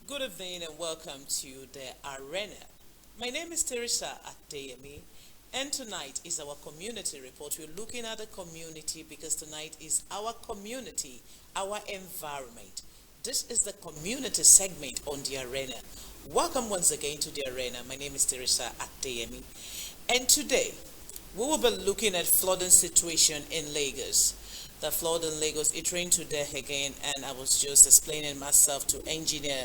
Good evening and welcome to the arena. My name is Teresa Adeyemi, and tonight is our community report. We're looking at the community because tonight is our community, our environment. This is the community segment on the arena. Welcome once again to the arena. My name is Teresa Adeyemi, and today we will be looking at flooding situation in Lagos. The flood in Lagos, it rained today again, and I was just explaining myself to engineer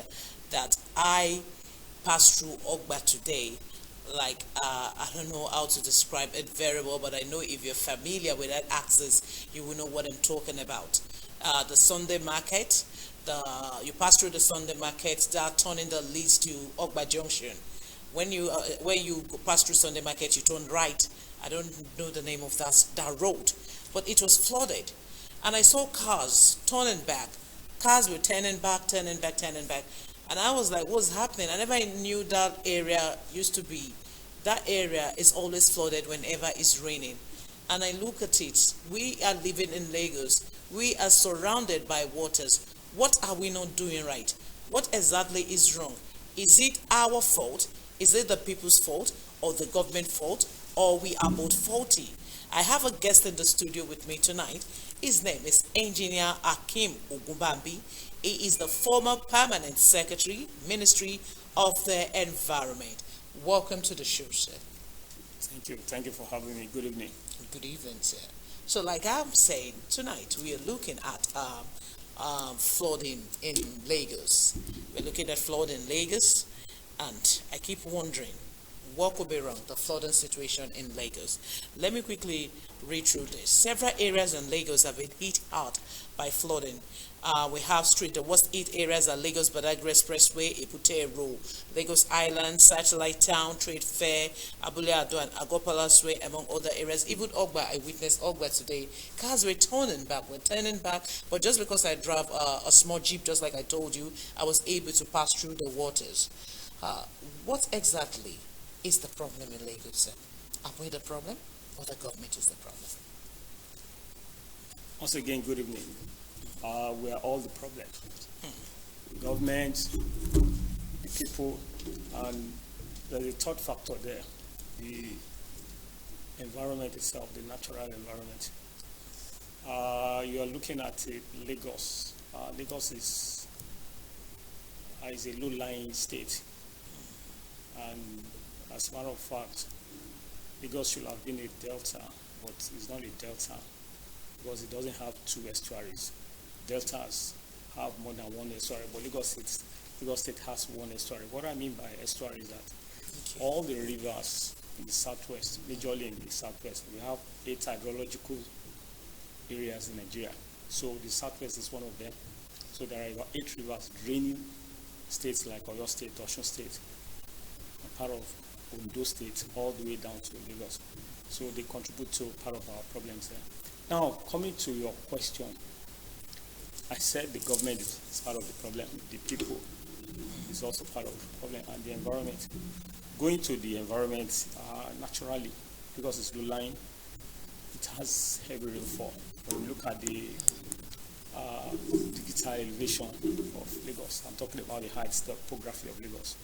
that I passed through Ogba today. I don't know how to describe it very well, but I know if you're familiar with that axis, you will know what I'm talking about. The Sunday market, you pass through the Sunday market, that turning that leads to Ogba Junction. When you pass through Sunday market, you turn right. I don't know the name of that road, but it was flooded, and I saw cars turning back. Cars were turning back, turning back, turning back. And I was like, what's happening? I never knew that area used to be. That area is always flooded whenever it's raining. And I look at it. We are living in Lagos. We are surrounded by waters. What are we not doing right? What exactly is wrong? Is it our fault? Is it the people's fault or the government fault? Or we are both faulty? I have a guest in the studio with me tonight. His name is Engineer Hakeem Ogunbambi. He is the former Permanent Secretary, Ministry of the Environment. Welcome to the show, sir. Thank you. Thank you for having me. Good evening. Good evening, sir. So like I'm saying, tonight we are looking at flooding in Lagos. We're looking at flood in Lagos, and I keep wondering, what could be wrong? The flooding situation in Lagos. Let me quickly read through this. Several areas in Lagos have been hit hard by flooding. We have the worst hit areas are Lagos Badagry Expressway, Ebute Road, Lagos Island, Satellite Town, Trade Fair, Abule Ado and Agopala's Way, among other areas. Even Ogba, I witnessed Ogba today. Cars were turning back, but just because I drive a small Jeep, just like I told you, I was able to pass through the waters. What exactly is the problem in Lagos, sir? Are we the problem, or the government is the problem? Once again, good evening. We are all the problem. The government, the people, and there's a third factor there, the environment itself, the natural environment. You are looking at Lagos. Lagos is a low-lying state, and as a matter of fact, Lagos should have been a delta, but it's not a delta because it doesn't have two estuaries. Deltas have more than one estuary, but Lagos State has one estuary. What I mean by estuary is that all the rivers in the southwest, majorly in the southwest, we have 8 hydrological areas in Nigeria. So the southwest is one of them. So there are about 8 rivers draining states like Oyo State, Osun State, and part of Ondo State, all the way down to Lagos. So they contribute to part of our problems there. Now, coming to your question, I said the government is part of the problem. The people is also part of the problem, and the environment. Going to the environment, naturally, because it's low-lying, it has heavy rainfall. When we look at the digital elevation of Lagos, I'm talking about the heights, the topography of Lagos,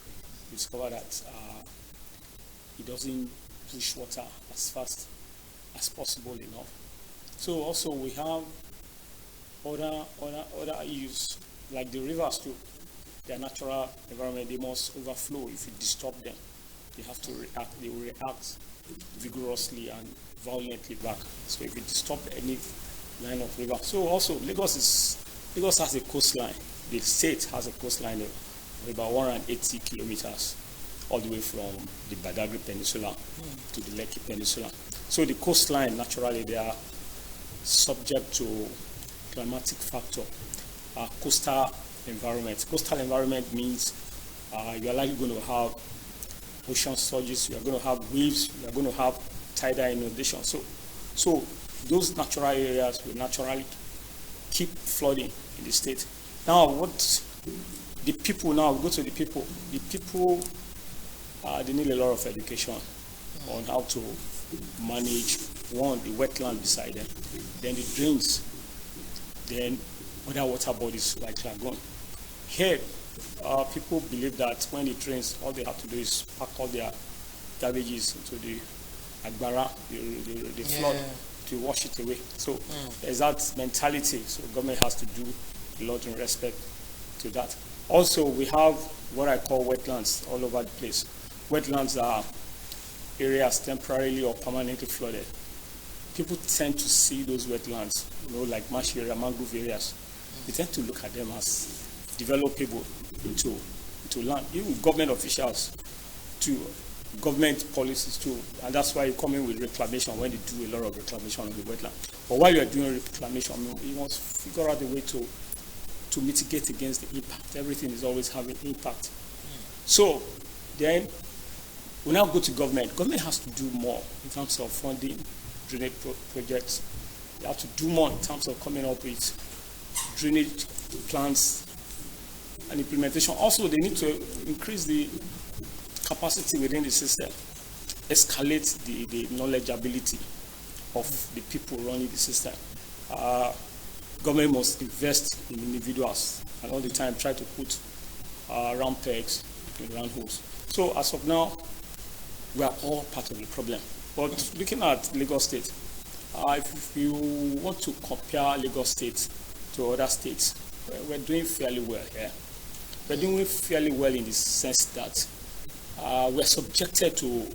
you discover that it doesn't push water as fast as possible enough. So also we have other issues, like the rivers too. Their natural environment, they must overflow. If you disturb them, they have to react. They will react vigorously and violently back. So if you disturb any line of river, so also Lagos has a coastline. The state has a coastline of about 180 kilometers, all the way from the Badagry Peninsula to the Lekki Peninsula. So the coastline, naturally, they are subject to climatic factor, coastal environment. Coastal environment means you are likely going to have ocean surges, you are going to have waves, you are going to have tidal inundation. So those natural areas will naturally keep flooding in the state. Now, what the people, now we go to the people. The people, they need a lot of education on how to manage, one, the wetland beside them, then the drains, then other water bodies like lagoon. Here, people believe that when it rains, all they have to do is pack all their garbages into the agbara, the flood, to wash it away. So there's that mentality. So government has to do a lot in respect to that. Also, we have what I call wetlands all over the place. Wetlands are areas temporarily or permanently flooded. People tend to see those wetlands, like marsh area, mangrove areas. They tend to look at them as developable into land. Even government officials, to government policies too, and that's why you come in with reclamation when they do a lot of reclamation on the wetland. But while you are doing reclamation, you must figure out a way to mitigate against the impact. Everything is always having impact. So then we now go to government. Government has to do more in terms of funding drainage projects. They have to do more in terms of coming up with drainage plans and implementation. Also, they need to increase the capacity within the system, escalate the knowledgeability of the people running the system. Government must invest in individuals and all the time try to put round pegs in round holes. So as of now, we are all part of the problem. But looking at Lagos State, if you want to compare Lagos State to other states, we're doing fairly well here. We're doing fairly well in the sense that we're subjected to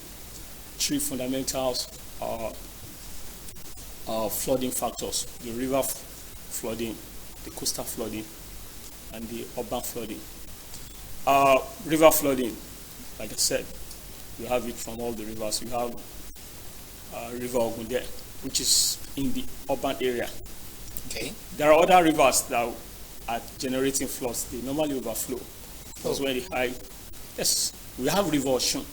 three fundamental flooding factors: the river flooding, the coastal flooding, and the urban flooding. River flooding, like I said, you have it from all the rivers. You have River Ogunbambi, which is in the urban area. Okay. There are other rivers that are generating floods. They normally overflow. That's where the high. Yes, we have River Osun.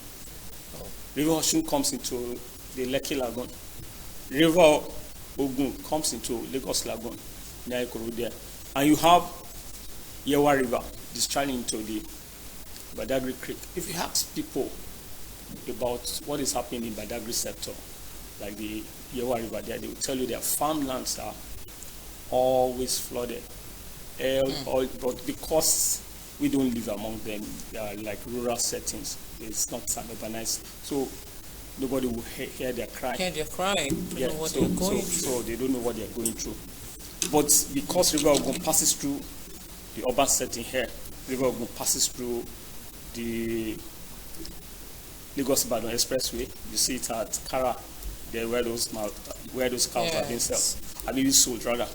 River Osun comes into the Lekki Lagoon. River Ogun comes into Lagos Lagoon, near Ikorodu there. And you have Yewa River discharging into the Badagry Creek. If you ask people about what is happening in Badagry sector, like the Yewa River there, they will tell you their farmlands are always flooded. But because we don't live among them, they are like rural settings. It's not urbanized. So nobody will hear their cry. Hear their cry. Yeah, so they don't know what they're going through. But because River Ogun passes through the urban setting here, River Ogun passes through the Lagos-Ibadan Expressway. You see it at Kara, there where those cows are being sold rather.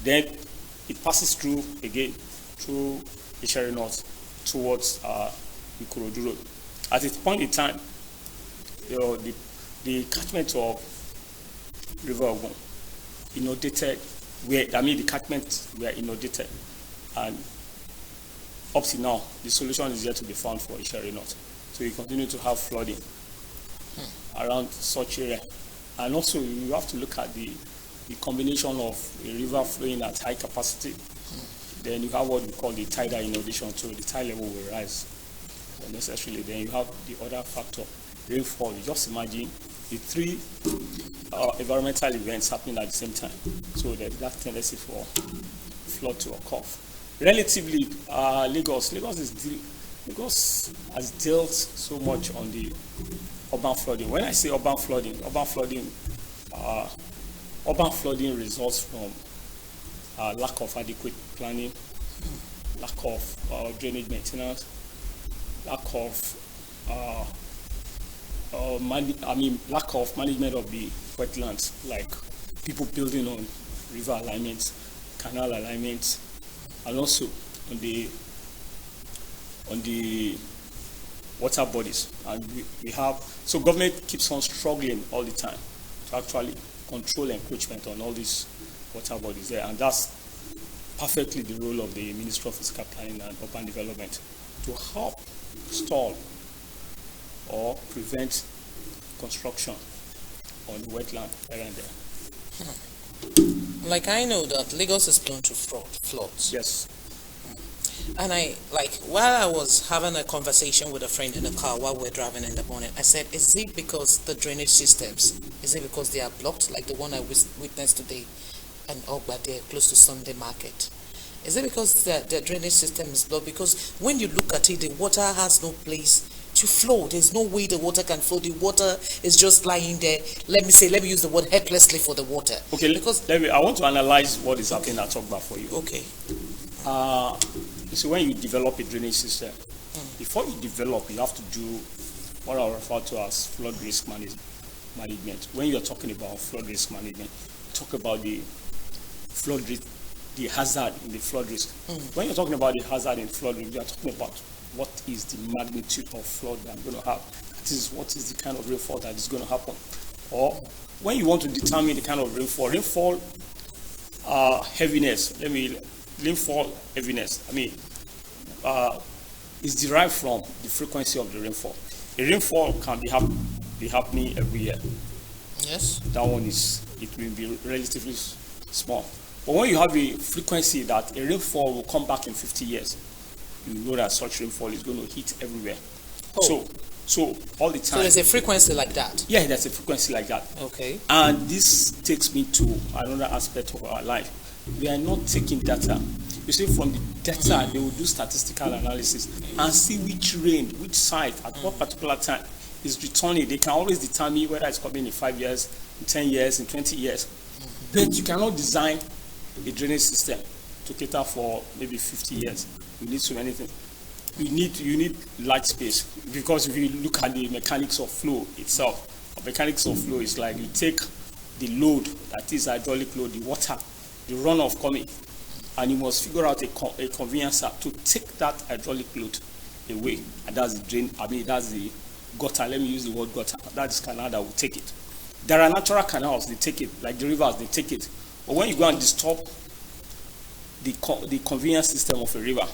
Then it passes through again through Ishari North towards Ikorodu Road. At a point in time, the catchment of River Ogun inundated, the catchments were inundated, and up to now, the solution is yet to be found for Ishari North. So you continue to have flooding around such area. And also you have to look at the combination of a river flowing at high capacity. Then you have what we call the tidal inundation, so the tide level will rise unnecessarily. Then you have the other factor, rainfall. You just imagine the three environmental events happening at the same time. So there's that tendency for flood to occur. Relatively, Lagos has dealt so much on the urban flooding. When I say urban flooding results from lack of adequate planning, lack of drainage maintenance, lack of lack of management of the wetlands, like people building on river alignments, canal alignments, and also on the water bodies. And we have, so government keeps on struggling all the time to actually control encroachment on all these water bodies there, and that's perfectly the role of the Ministry of Physical Planning and Urban Development, to help stall or prevent construction on wetland here and there. Like, I know that Lagos is prone to floods. Yes. And while I was having a conversation with a friend in the car while we're driving in the morning, I said, is it because the drainage systems, is it because they are blocked, like the one I witnessed today and Ogba there close to Sunday Market? Is it because the drainage system is blocked? Because when you look at it, the water has no place to flow. There's no way the water can flow. The water is just lying there. Let me use the word helplessly for the water. Okay, because I want to analyze what is happening at Ogba for you. Okay. You see, when you develop a drainage system, before you develop, you have to do what I refer to as flood risk management. When you're talking about flood risk management, talk about the flood risk, the hazard in the flood risk. When you're talking about the hazard in flood risk, you're talking about what is the magnitude of flood that I'm going to have. That is, what is the kind of rainfall that is going to happen. Or when you want to determine the kind of rainfall heaviness, rainfall heaviness, is derived from the frequency of the rainfall. A rainfall can be happening every year. Yes. That one it will be relatively small. But when you have a frequency that a rainfall will come back in 50 years, you know that such rainfall is going to hit everywhere. Oh. So all the time. So there's a frequency like that? Yeah, there's a frequency like that. Okay. And this takes me to another aspect of our life. We are not taking data. You see, from the data, they will do statistical analysis and see which site, at what particular time is returning. They can always determine whether it's coming in 5 years, in 10 years, in 20 years. But you cannot design a drainage system to cater for maybe 50 years. You need so many things. You need large space, because if you look at the mechanics of flow itself, mechanics of flow is like you take the load, that is hydraulic load, the water, the runoff coming, and you must figure out a conveyancer to take that hydraulic load away, and that's the drain. That's the gutter. Let me use the word gutter. That is canal that will take it. There are natural canals, they take it, like the rivers, they take it. But when you go and disturb the conveyance system of a river,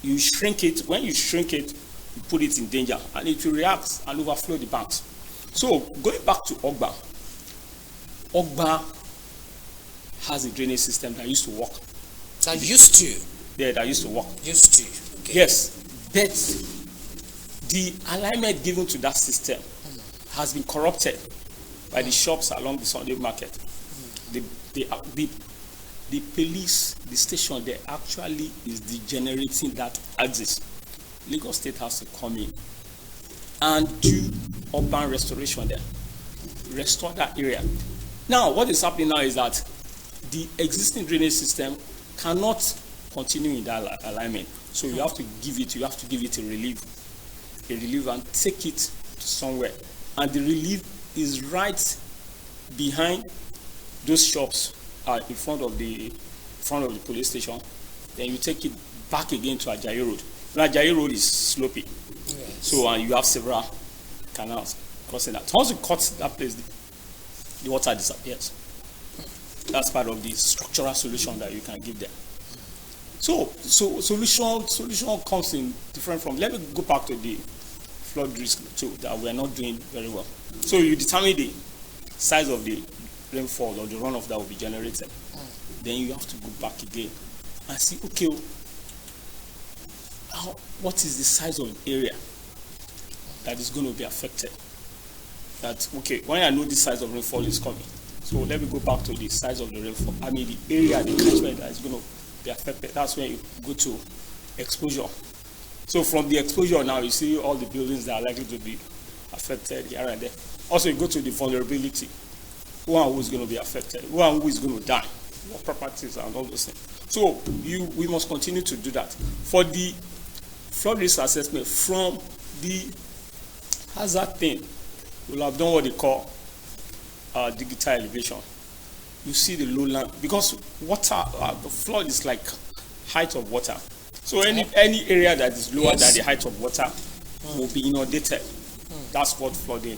you shrink it. When you shrink it, you put it in danger, and it will react and overflow the banks. So going back to Ogba has a drainage system that used to work. That used to? Yeah, that used to work. Used to, okay. Yes, but the alignment given to that system has been corrupted by the shops along the Sunday market. The police, the station there actually is degenerating that axis. Lagos State has to come in and do urban restoration there, restore that area. Now, what is happening now is that the existing drainage system cannot continue in that alignment. So you have to give it a relief and take it to somewhere. And the relief is right behind those shops in front of the police station. Then you take it back again to Ajayi Road. Now Ajayi Road is slopey. Yes. So you have several canals crossing that. Once you cut that place, the water disappears. That's part of the structural solution that you can give there. So solution comes in different from. Let me go back to the flood risk too, that we are not doing very well. So you determine the size of the rainfall or the runoff that will be generated. Then you have to go back again and see, okay, what is the size of the area that is going to be affected? When I know the size of rainfall is coming, so let me go back to the size of the rainfall. The area, the catchment that is going to be affected. That's when you go to exposure. So from the exposure now, you see all the buildings that are likely to be affected here and there. Also, you go to the vulnerability. Who and who is going to be affected? Who and who is going to die? What properties and all those things. So we must continue to do that. For the flood risk assessment, from the hazard thing, we'll have done what they call digital elevation. You see the lowland, because water, the flood is like height of water. So any area that is lower than the height of water will be inundated. That's what flooding.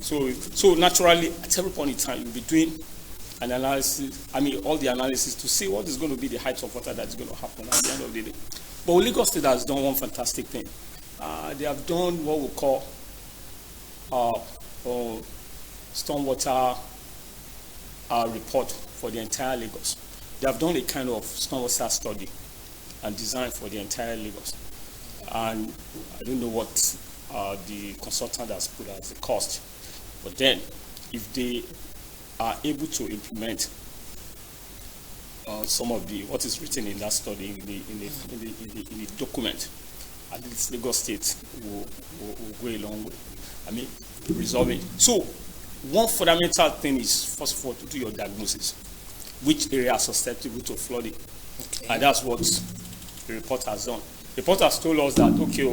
So naturally, at every point in time, you'll be doing an analysis. All the analysis to see what is going to be the height of water that is going to happen at the end of the day. But Lagos State has done one fantastic thing. They have done what we call stormwater report for the entire Lagos. They have done a kind of stormwater study and design for the entire Lagos. And I don't know what the consultant has put as the cost. But then, if they are able to implement some of what is written in that study in the document, at least Lagos State will go a long way. I mean, resolving. So, one fundamental thing is, first of all, to do your diagnosis. Which area are susceptible to flooding? Okay. And that's what the report has done. The report has told us that, okay,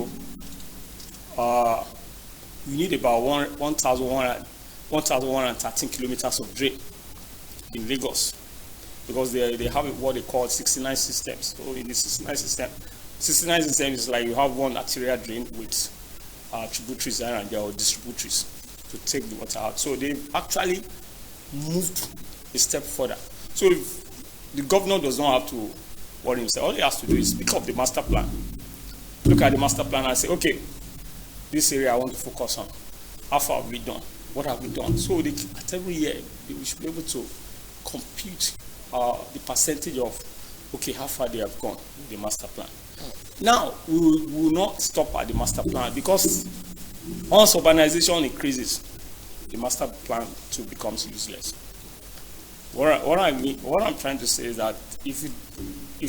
we need about 1,113 kilometers of drain in Lagos, because they have what they call 69 systems. So in the 69 system is like you have one arterial drain with tributaries and there are distributaries to take the water out. So they actually moved a step further. So if the governor does not have to worry himself, all he has to do is pick up the master plan, look at the master plan and say, okay, this area I want to focus on. How far have we done? What have we done? So at every year, we should be able to compute the percentage of, okay, how far they have gone with the master plan. Now, we will not stop at the master plan, because once urbanization increases, the master plan too becomes useless. What I'm trying to say is that if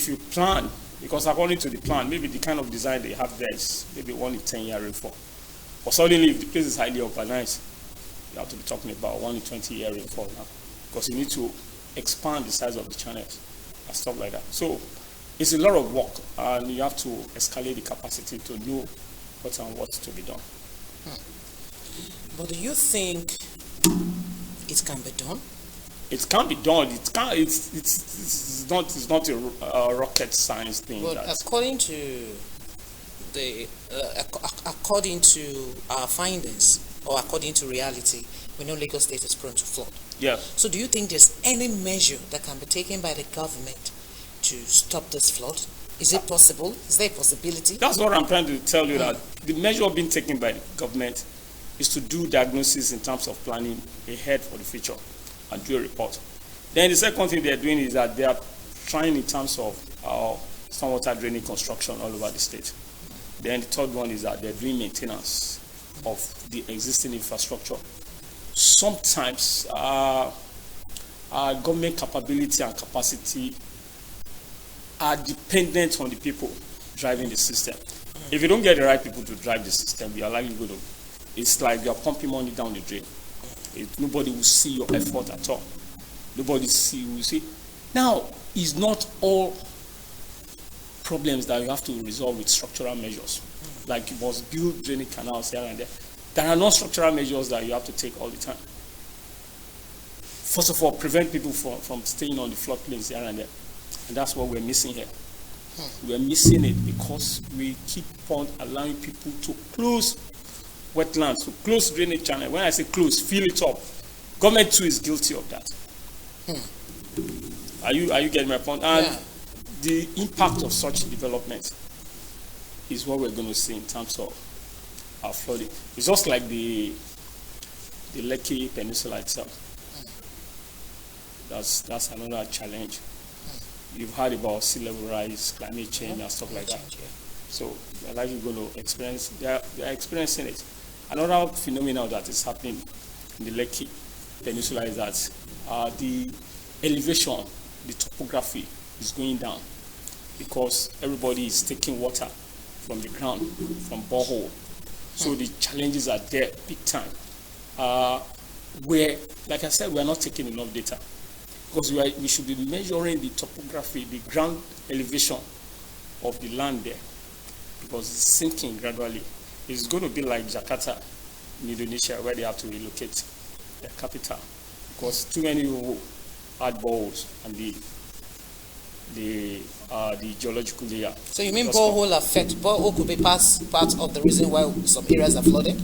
you plan, because according to the plan, maybe the kind of design they have there is maybe 1 in 10 year rainfall. But suddenly, if the place is highly urbanized, you have to be talking about 1 in 20 year rainfall now, because you need to expand the size of the channels and stuff like that. So it's a lot of work, and you have to escalate the capacity to know what and what to be done. But do you think it can be done? It can be done. It can. It's not a rocket science thing. But according to our findings, or according to reality, we know Lagos State is prone to flood. Yeah. So do you think there's any measure that can be taken by the government to stop this flood? Is it possible? Is there a possibility? That's what I'm trying to tell you, that the measure being taken by the government is to do diagnosis in terms of planning ahead for the future and do a report. Then the second thing they're doing is that they are trying in terms of stormwater draining construction all over the state. Then the third one is that they're doing maintenance of the existing infrastructure. Sometimes government capability and capacity are dependent on the people driving the system. If you don't get the right people to drive the system, you are likely going to, it's like you're pumping money down the drain. Nobody will see your effort at all. Nobody will see. Now, it's not all problems that you have to resolve with structural measures. Like you must build draining canals here and there. There are no structural measures that you have to take all the time. First of all, prevent people from staying on the floodplains here and there. And that's what we're missing here. We're missing it because we keep on allowing people to close wetlands, to close drainage channel. When I say close, fill it up. Government too is guilty of that. Are you getting my point? And the impact of such development is what we're going to see in terms of our flooding. It's just like the Lekki Peninsula itself. That's another challenge. You've heard about sea level rise, climate change, and stuff like that. So they're likely going to experience. They're experiencing it. Another phenomenon that is happening in the Lekki Peninsula is that the elevation, the topography is going down because everybody is taking water from the ground, from borehole. So the challenges are there big time. Where, like I said, we are not taking enough data because we should be measuring the topography, the ground elevation of the land there, because it's sinking gradually. It's going to be like Jakarta in Indonesia, where they have to relocate their capital because too many people had boreholes and the geological layer. So you mean borehole could be part of the reason why some areas are flooded?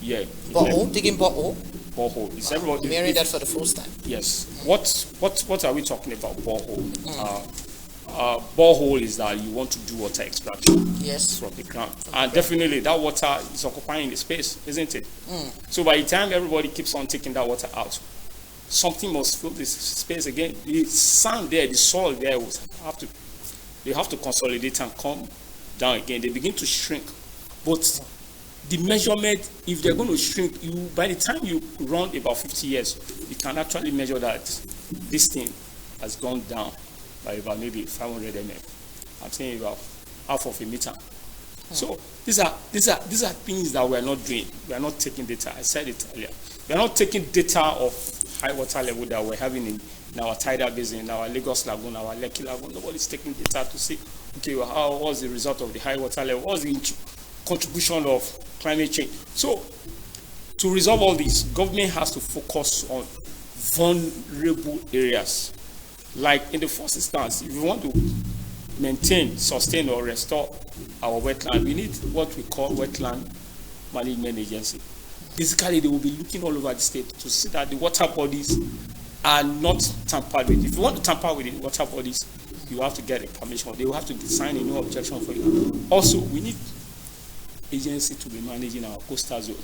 Yeah. Borehole, digging borehole? Borehole. It's everybody. I'm hearing that for the first time. Yes. What are we talking about borehole? Borehole is that you want to do water extraction from the ground. And definitely that water is occupying the space, isn't it? So by the time everybody keeps on taking that water out, something must fill this space again. The sand there, the soil there, they have to consolidate and come down again. They begin to shrink. But the measurement, if they're going to shrink, by the time you run about 50 years, you can actually measure that this thing has gone down by about maybe 500 mm. I'm saying about half of a meter. So these are things that we are not doing. We are not taking data. I said it earlier. We are not taking data of high water level that we're having in our tidal basin, in our Lagos Lagoon, our Lekki Lagoon. Nobody's taking data to see, okay, well, how was the result of the high water level? What was the contribution of climate change? So to resolve all this, government has to focus on vulnerable areas. Like in the first instance, if you want to maintain, sustain, or restore our wetland, we need what we call wetland management agency. Basically, they will be looking all over the state to see that the water bodies are not tampered with. If you want to tamper with the water bodies, you have to get a permission. They will have to sign a no objection for you. Also, we need agency to be managing our coastal zone.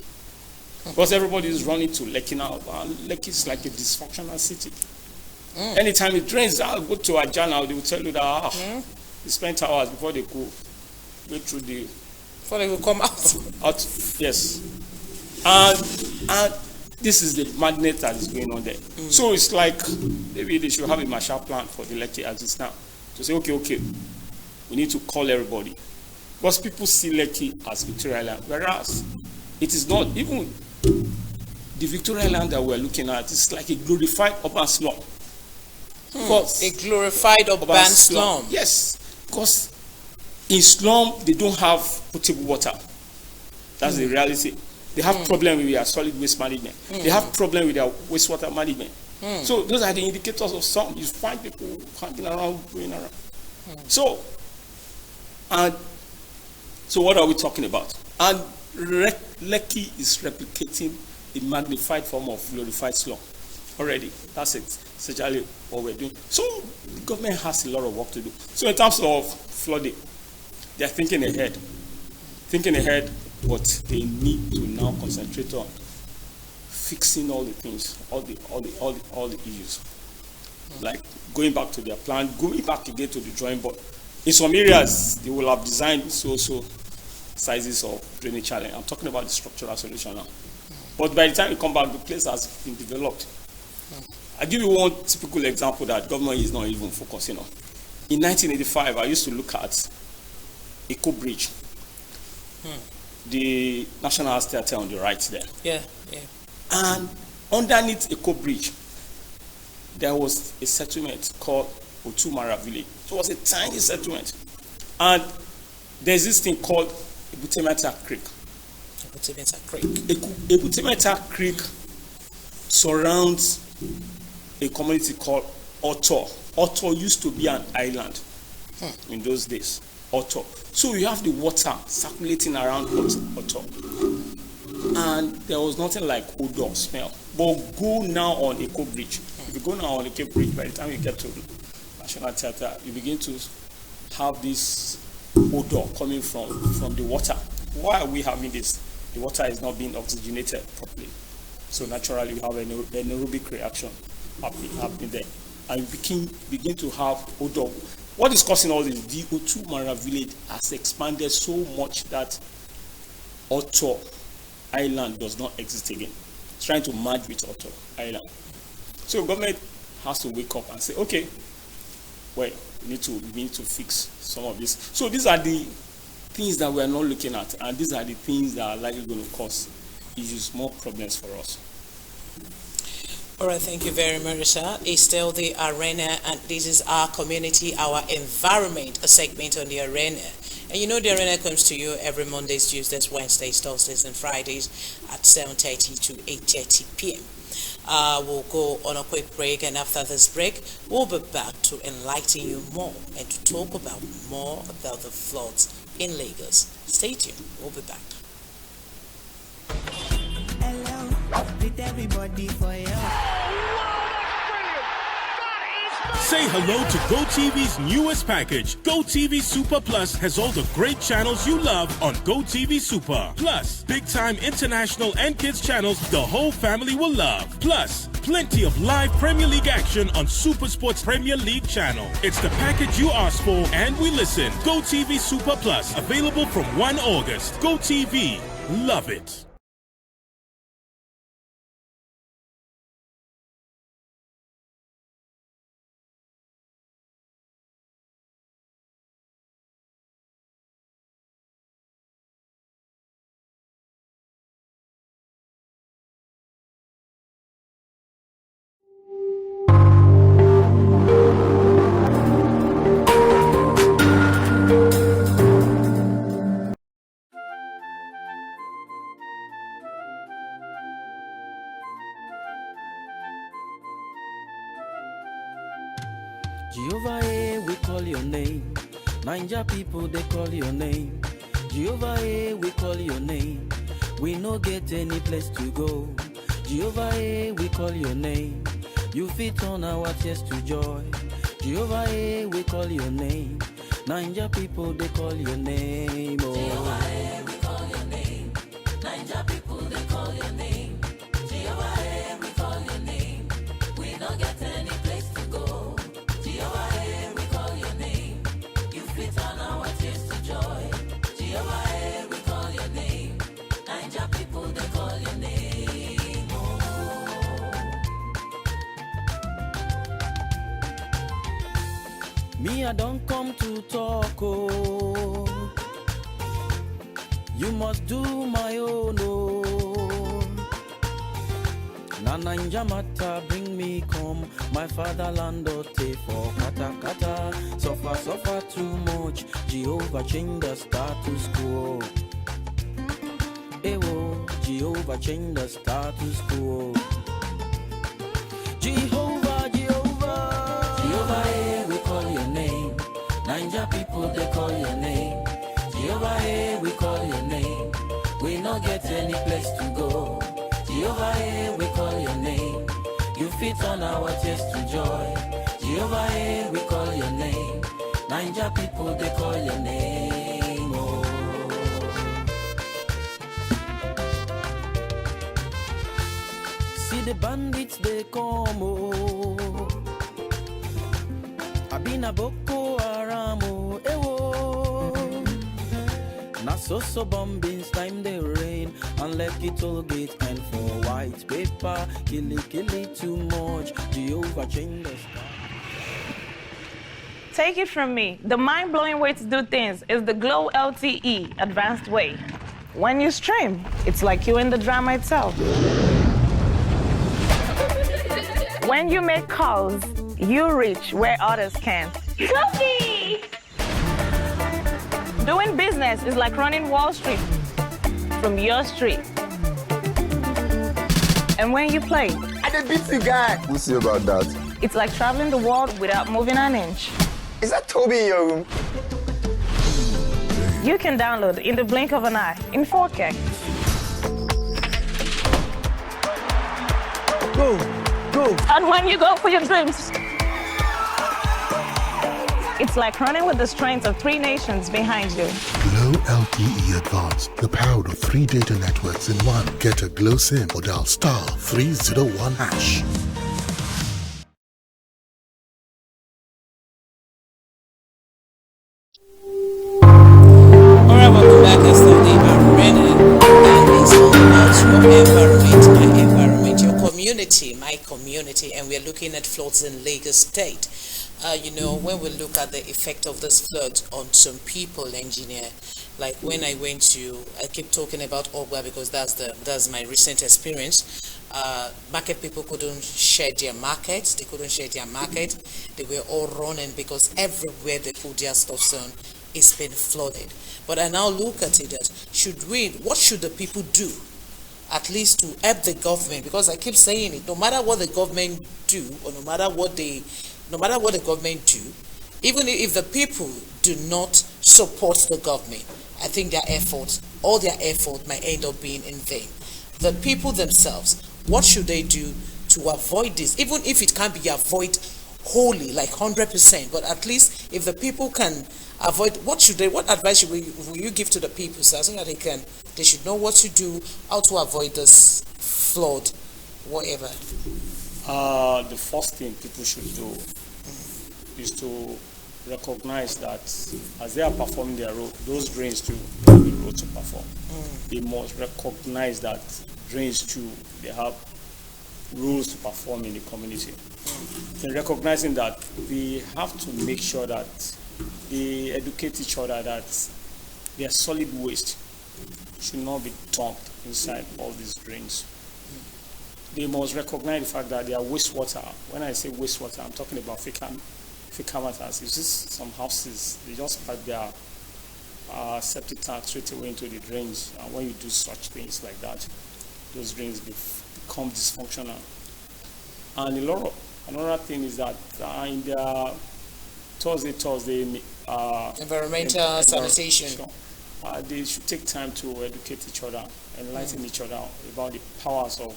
Because everybody is running to Lekki now. Lekki is like a dysfunctional city. Anytime it rains, I'll go to Ajah now, they will tell you that they spent hours before they go through the... Before they will come out. Yes. And this is the madness that is going on there. So it's like, maybe they should have a Marshall plan for the Lekki as it's now. To say, okay, we need to call everybody. Because people see Lekki as Victoria Island, whereas it is not. Even the Victoria Island that we're looking at is like a glorified urban slum. A glorified urban slum. Yes, because in slum, they don't have potable water. That's the reality. They have problem with their solid waste management. They have problem with their wastewater management. So those are the indicators of slum. You find people hanging around, going around. So what are we talking about? And Lekki is replicating a magnified form of glorified slum already. That's it. Essentially what we're doing. So the government has a lot of work to do. So in terms of flooding, they're thinking ahead. But they need to now concentrate on fixing all the things, all the issues. Like going back to their plan, going back again to the drawing board. In some areas, they will have designed so sizes of drainage challenge. I'm talking about the structural solution now. But by the time you come back, the place has been developed. I'll give you one typical example that government is not even focusing on. In 1985, I used to look at Eco Bridge. The National House Theatre on the right there. Yeah. And underneath Eco Bridge, there was a settlement called Otumara Village. It was a tiny settlement. And there's this thing called Ebutemeta Creek. Ebutemeta Creek surrounds a community called Otor. Otor used to be an island in those days. Otor. So you have the water circulating around Otor. And there was nothing like odor, smell. But go now on Eco Bridge. If you go now on Eco Bridge, by the time you get to the National Theatre, you begin to have this odor coming from the water. Why are we having this? The water is not being oxygenated properly. So naturally, we have an aerobic reaction happening there. And you begin to have odor. What is causing all this? The Otumara village has expanded so much that Otor Island does not exist again. It's trying to merge with Otor Island. So government has to wake up and say, okay, well, we need to fix some of this. So these are the things that we are not looking at, and these are the things that are likely going to cause issues, more problems for us. All right, thank you very much, sir. It's still the arena, and this is our community, our environment, a segment on the arena. And you know the arena comes to you every Mondays, Tuesdays, Wednesdays, Thursdays, and Fridays at 7:30 to 8:30 p.m. We'll go on a quick break, and after this break, we'll be back to enlighten you more and to talk about more about the floods in Lagos. Stay tuned. We'll be back. Hello, with everybody for you. Say hello to GoTV's newest package. GoTV Super Plus has all the great channels you love on GoTV Super. Plus, big-time international and kids channels the whole family will love. Plus, plenty of live Premier League action on Super Sports Premier League channel. It's the package you asked for, and we listen. GoTV Super Plus, available from 1 August. GoTV, love it. Jehovah, we call your name. Ninja people, they call your name. Jehovah, we call your name. We no get any place to go. Jehovah, we call your name. You fit on our tears to joy. Jehovah, we call your name. Ninja people, they call your name. Oh. Jehovah, we call your name. Ninja people, they call your name. Jehovah, we call your name. We don't get any place to go. Jehovah, we call your name. You fit on our tears to joy. Jehovah, we call your name. Ninja people, they call your name. Oh. Me, I don't come to talk, oh. You must do my own, oh. Na Ninja matter, bring me come. My fatherland take for kata kata. Suffer too much. Jehovah change the status quo. Ewo, Jehovah change the status quo. Jehovah, we call your name. Ninja people, they call your name. Jehovah, we call your name. We not get any place to go. Jehovah, we call your name. You fit on our tears to joy. Jehovah, we call your name. Ninja people, they call your name. Oh. See the bandits, they come, oh. I been a Boko Haram, oh, ewo. Na so bombings, time they rain, and like it all gate and for white paper, kill it too much. Jehovah change the sky. Take it from me, the mind-blowing way to do things is the Glow LTE advanced way. When you stream, it's like you're in the drama itself. When you make calls, you reach where others can't. Coffee! Doing business is like running Wall Street from your street. And when you play, I did beat the guy. We'll see about that. It's like traveling the world without moving an inch. Is that Toby in your room? You can download in the blink of an eye in 4K. Go. And when you go for your dreams, it's like running with the strength of 3 nations behind you. Glow LTE Advanced, the power of 3 data networks in one. Get a Glow SIM or dial *301#. Alright, welcome back. I still the arena, and it's all about your environment, my environment, your community, my community, and we're looking at floods in Lagos State. When we look at the effect of this flood on some people, engineer, like when I keep talking about Ogba because that's my recent experience. Market people couldn't share their markets. They couldn't share their market. They were all running because everywhere they put their stuff on, it's been flooded. But I now look at it as, what should the people do, at least to help the government? Because I keep saying it, no matter what the government do, or no matter what the government do, even if the people do not support the government, I think all their effort might end up being in vain. The people themselves, what should they do to avoid this? Even if it can't be avoided wholly, like 100%, but at least if the people can avoid, what advice will you give to the people so that they should know what to do, how to avoid this flood, whatever? The first thing people should do is to recognize that as they are performing their role, those drains too have a role to perform. They must recognize that drains too, they have rules to perform in the community. And recognizing that they have to make sure that they educate each other that their solid waste should not be dumped inside all these drains. They must recognize the fact that their wastewater, when I say wastewater, I'm talking about fecal matters. It's just some houses, they just pipe their septic tank straight away into the drains. And when you do such things like that, those drains become dysfunctional. And another thing is that in their Thursday, environmental sanitation. They should take time to educate each other, enlighten each other about the powers of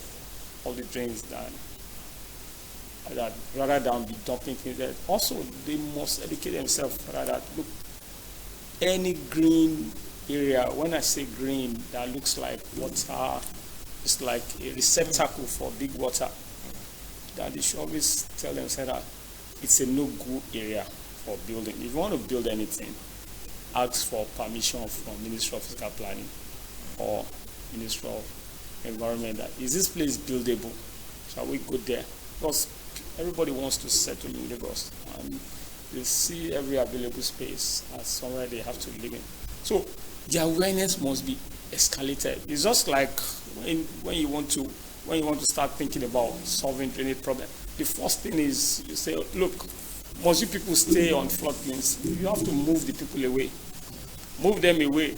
all the drains that rather than be dumping things there. Also, they must educate themselves rather that, look, any green area, when I say green, that looks like water, it's like a receptacle for big water, that they should always tell themselves that it's a no-go area for building. If you want to build anything, ask for permission from Ministry of Physical Planning or Ministry of Environment. That, is this place buildable? Shall we go there? Because everybody wants to settle in Lagos, and they see every available space as somewhere they have to live in. So the awareness must be escalated. It's just like when you want to start thinking about solving drainage problem. The first thing is you say, look, must you people stay on floodplains? You have to move the people away, move them away.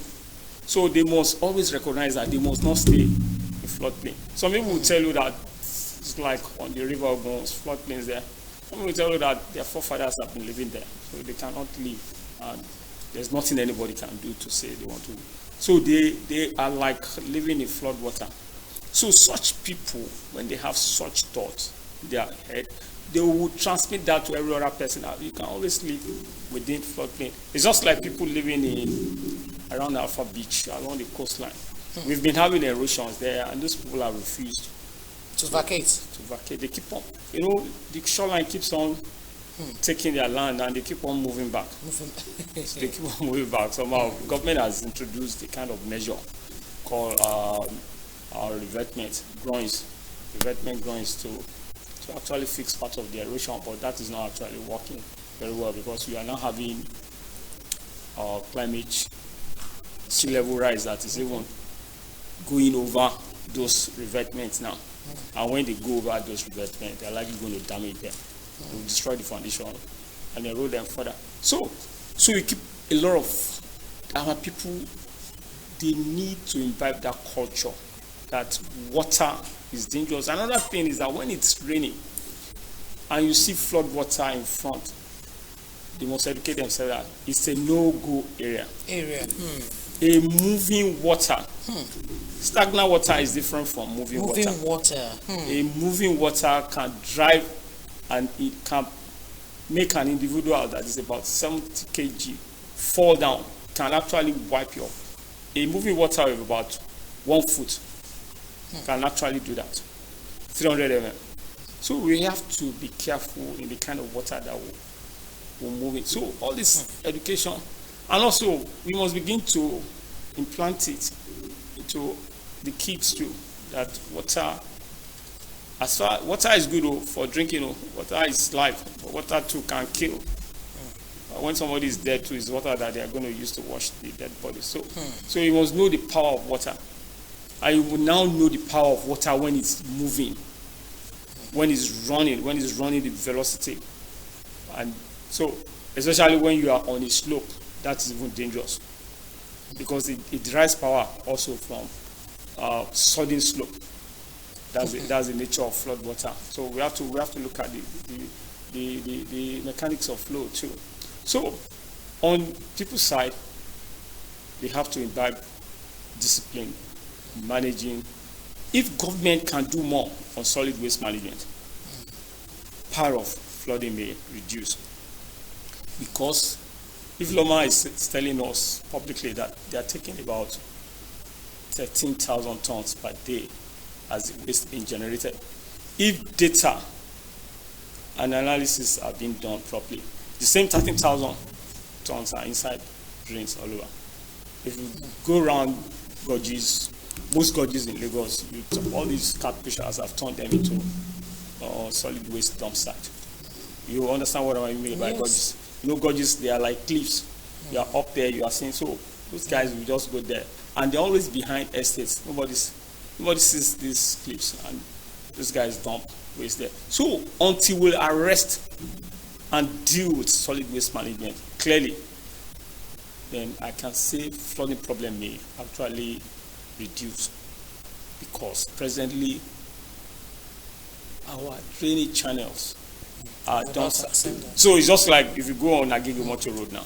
So they must always recognize that they must not stay in floodplain. Some people will tell you that it's like on the river Ogun's floodplains there. Some will tell you that their forefathers have been living there, so they cannot leave, and there's nothing anybody can do to say they want to. So they are like living in flood water. So such people, when they have such thoughts in their head, they will transmit that to every other person. You can always live within floodplain. It's just like people living around Alpha Beach, along the coastline. We've been having erosions there, and those people have refused to vacate. They keep on, the shoreline keeps on taking their land, and they keep on moving back. So they keep on moving back. Somehow, government has introduced a kind of measure called revetment groins to actually fix part of the erosion, but that is not actually working very well because we are now having climate sea level rise that is even going over those revetments now. And when they go over those revetments, they're likely going to damage them. They will destroy the foundation and erode them further. So we keep a lot of our people, they need to imbibe that culture that water is dangerous. Another thing is that when it's raining and you see flood water in front, they must educate themselves that it's a no-go area. A moving water. Stagnant water is different from moving water. A moving water can drive, and it can make an individual that is about 70 kg fall down, can actually wipe you off. A moving water of about 1 foot can actually do that. 300 mm. So we have to be careful in the kind of water that will move it. So all this education, and also we must begin to implant it into the kids too, that water is good for drinking, water is life, but water too can kill. When somebody is dead too, is water that they are going to use to wash the dead body. So you must know the power of water. And you will now know the power of water when it's moving, when it's running the velocity. And so, especially when you are on a slope, that is even dangerous because it derives power also from sudden slope. That's the nature of flood water. So we have to look at the mechanics of flow too. So on people's side, they have to imbibe discipline, managing. If government can do more on solid waste management, power of flooding may reduce. Because if Loma is telling us publicly that they are taking about 13,000 tons per day as the waste being generated, if data and analysis are being done properly, the same 13,000 tons are inside drains all over. If you go around gorges, most gorges in Lagos, all these cat pushers have turned them into solid waste dump site. You understand what I mean by gorges? Gorges, they are like cliffs. You are up there, you are seeing. So those guys will just go there, and they're always behind estates. Nobody sees these cliffs, and these guys dump waste there. So until we arrest and deal with solid waste management clearly, then I can say flooding problem may actually reduce, because presently our drainage channels don't start. So it's just like if you go on Agigumoto Road now.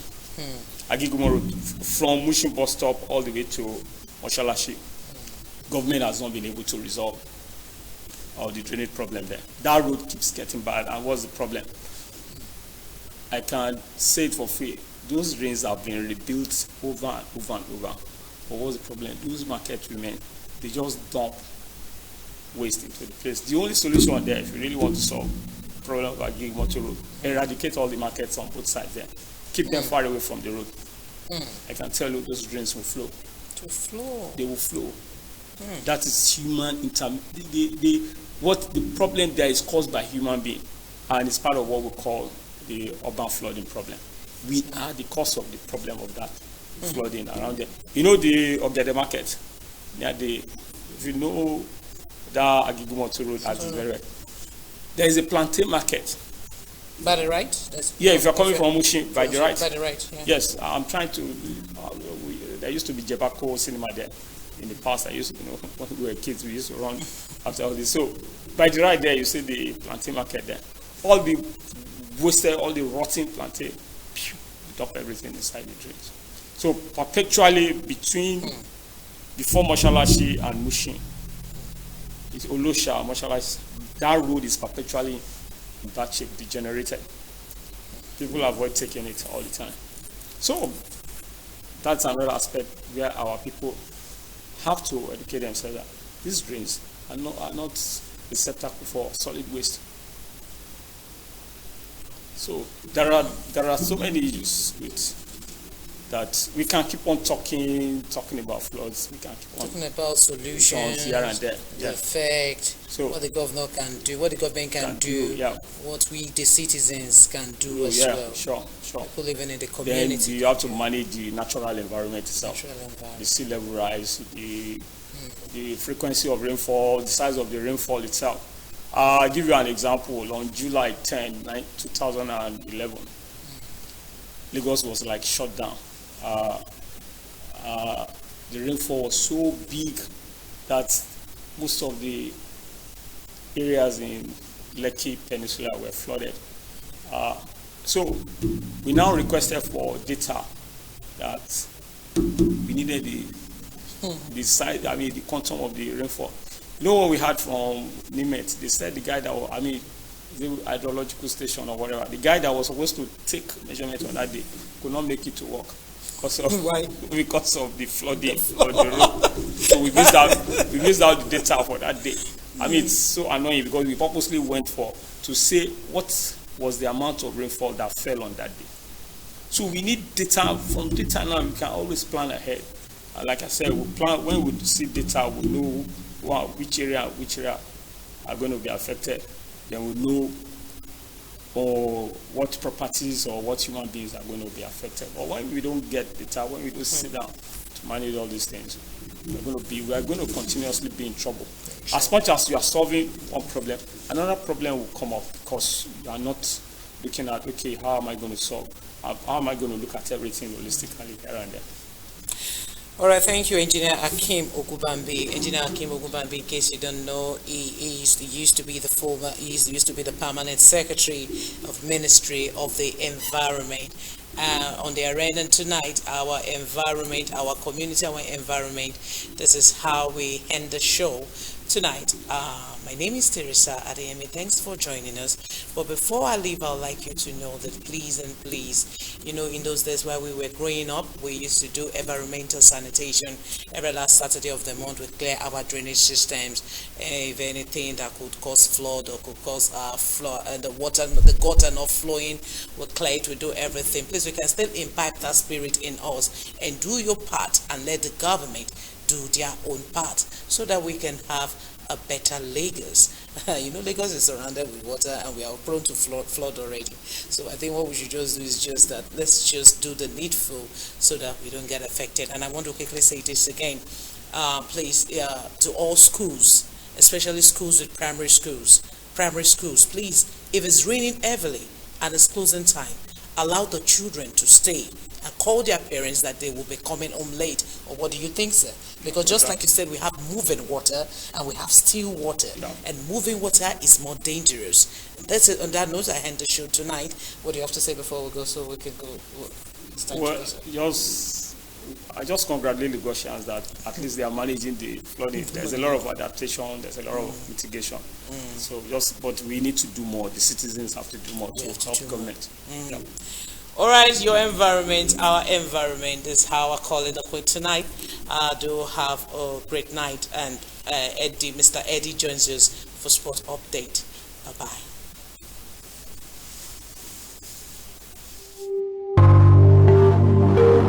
Agigumoto Road from Mushin bus stop all the way to Moshalashi. Government has not been able to resolve all the drainage problem there. That road keeps getting bad, and what's the problem? I can say it for free. Those drains have been rebuilt over and over and over. But what's the problem? Those market women, they just dump waste into the place. The only solution there, if you really want to solve the problem of Agigumoto Road, eradicate all the markets on both sides there. Keep them far away from the road. I can tell you those drains will flow. To flow. They will flow. That is human what the problem there is caused by human being, and it's part of what we call the urban flooding problem. We are the cause of the problem of that flooding around there. You know the Ogede market? Yeah, if you know that Agigumoto Road at the very right, there is a plantain market. By the right? If you're coming from Mushin, by the right. By the right, yeah. Yes, I'm trying to. There used to be Jebako cinema there. In the past, I used to, when we were kids, we used to run after all this. So, by the right there, you see the plantain market there. All the wasted, all the rotten plantain, dump everything inside the drains. So, perpetually between before Moshalashi and Mushin, it's Olosha, Moshalashi, that road is perpetually in bad shape, degenerated. People avoid taking it all the time. So, that's another aspect where our people have to educate themselves that these drains are not receptacle for solid waste. So there are so many issues with that. We can keep on talking about floods. We can keep on talking about solutions here and there. The effect, so what the government can do, what the government can do, what we the citizens can do as well. Sure. People living in the community. Then you have to manage the natural environment itself. The sea level rise, the frequency of rainfall, the size of the rainfall itself. I'll give you an example. On July 10, 2011, Lagos was like shut down. The rainfall was so big that most of the areas in Lekki Peninsula were flooded. So we now requested for data that we needed the size, the quantum of the rainfall. You know what we had from Nimet? They said the guy that was, the hydrological station or whatever, the guy that was supposed to take measurement on that day could not make it to work because of the flooding on the road. So we missed out the data for that day. It's so annoying because we purposely went to say what was the amount of rainfall that fell on that day. So we need data. From data now, we can always plan ahead. Like I said, we plan when we see data, we know which area are going to be affected. Then we know what properties or what human beings are going to be affected. But when we don't get data, when we don't sit down to manage all these things, we are going to continuously be in trouble. As much as you are solving one problem, another problem will come up because you are not looking at, okay, how am I going to solve? How am I going to look at everything holistically here and there? All right, thank you, Engineer Hakeem Ogunbambi. Engineer Hakeem Ogunbambi, in case you don't know, he used to be the permanent secretary of Ministry of the Environment. On the arena tonight, our environment, our community, our environment. This is how we end the show tonight. My name is Teresa Adeyemi. Thanks for joining us. But before I leave, I'd like you to know that please, in those days where we were growing up, we used to do environmental sanitation. Every last Saturday of the month, we clear our drainage systems. If anything that could cause flood or could cause the gutter not flowing, we clear it, we do everything. Please, we can still imbibe that spirit in us and do your part and let the government do their own part so that we can have a better Lagos. Lagos is surrounded with water and we are prone to flood already. So I think what we should just do is just that let's just do the needful so that we don't get affected. And I want to quickly say this again, please, to all schools, especially schools with primary schools, please, if it's raining heavily and it's closing time, allow the children to stay and call their parents that they will be coming home late? Or what do you think, sir? Because just like you said, we have moving water and we have still water. And moving water is more dangerous. That's it. On that note, I end the show tonight. What do you have to say before we go so we can go? Well, I just congratulate Lagosians that at least they are managing the flooding. There's a lot of adaptation, there's a lot of mitigation. So but we need to do more. The citizens have to do more to help government. Yeah. All right, your environment, our environment is how I call it up with tonight. Do have a great night, and Mr. Eddie joins us for Sport Update. Bye-bye.